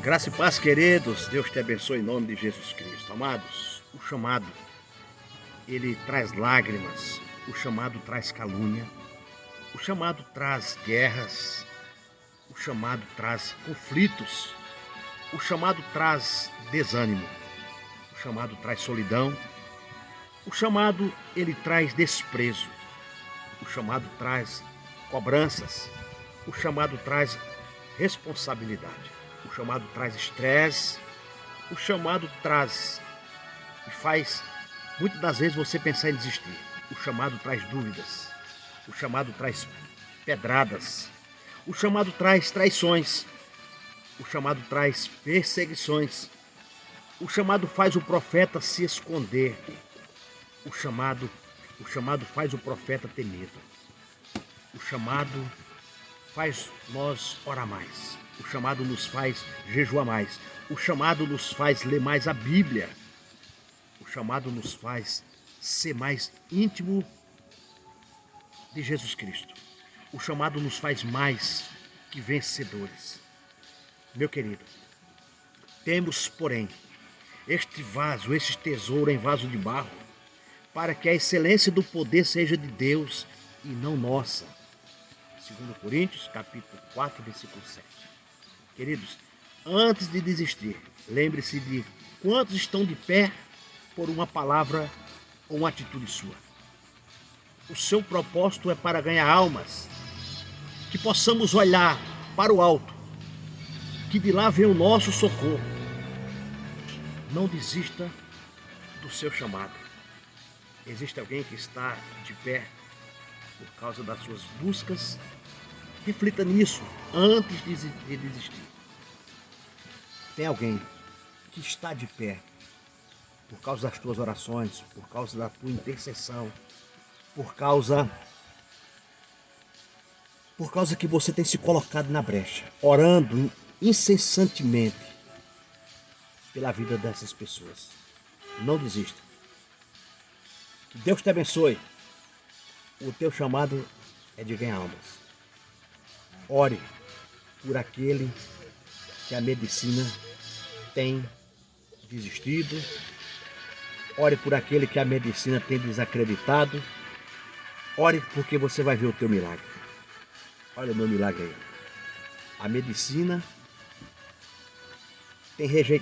Graça e paz, queridos. Deus te abençoe em nome de Jesus Cristo. Amados, o chamado, ele traz lágrimas. O chamado traz calúnia. O chamado traz guerras. O chamado traz conflitos. O chamado traz desânimo. O chamado traz solidão. O chamado, ele traz desprezo. O chamado traz cobranças. O chamado traz responsabilidade. O chamado traz estresse. O chamado traz e faz muitas das vezes você pensar em desistir. O chamado traz dúvidas. O chamado traz pedradas. O chamado traz traições. O chamado traz perseguições. O chamado faz o profeta se esconder. O chamado faz o profeta ter medo. O chamado faz nós orar mais. O chamado nos faz jejuar mais. O chamado nos faz ler mais a Bíblia. O chamado nos faz ser mais íntimo de Jesus Cristo. O chamado nos faz mais que vencedores. Meu querido, temos, porém, este vaso, este tesouro em vaso de barro, para que a excelência do poder seja de Deus e não nossa. 2 Coríntios, capítulo 4, versículo 7. Queridos, antes de desistir, lembre-se de quantos estão de pé por uma palavra ou uma atitude sua. O seu propósito é para ganhar almas, que possamos olhar para o alto, que de lá vem o nosso socorro. Não desista do seu chamado. Existe alguém que está de pé por causa das suas buscas? Reflita nisso antes de desistir. Tem alguém que está de pé por causa das tuas orações, por causa da tua intercessão, por causa que você tem se colocado na brecha, orando incessantemente pela vida dessas pessoas. Não desista. Que Deus te abençoe. O teu chamado é de ganhar almas. Ore por aquele que a medicina tem desistido. Ore por aquele que a medicina tem desacreditado. Ore porque você vai ver o teu milagre. Olha o meu milagre aí. A medicina teve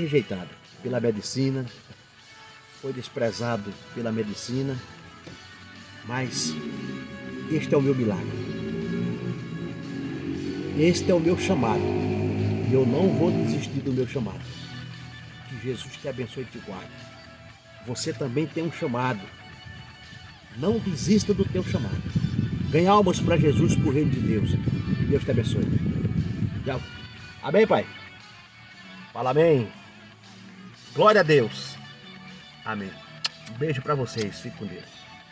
rejeitado pela medicina, foi desprezado pela medicina, mas este é o meu milagre. Este é o meu chamado. E eu não vou desistir do meu chamado. Que Jesus te abençoe e te guarde. Você também tem um chamado. Não desista do teu chamado. Ganhe almas para Jesus, para o reino de Deus. Que Deus te abençoe. Tchau. Amém, Pai? Fala amém. Glória a Deus. Amém. Um beijo para vocês. Fique com Deus.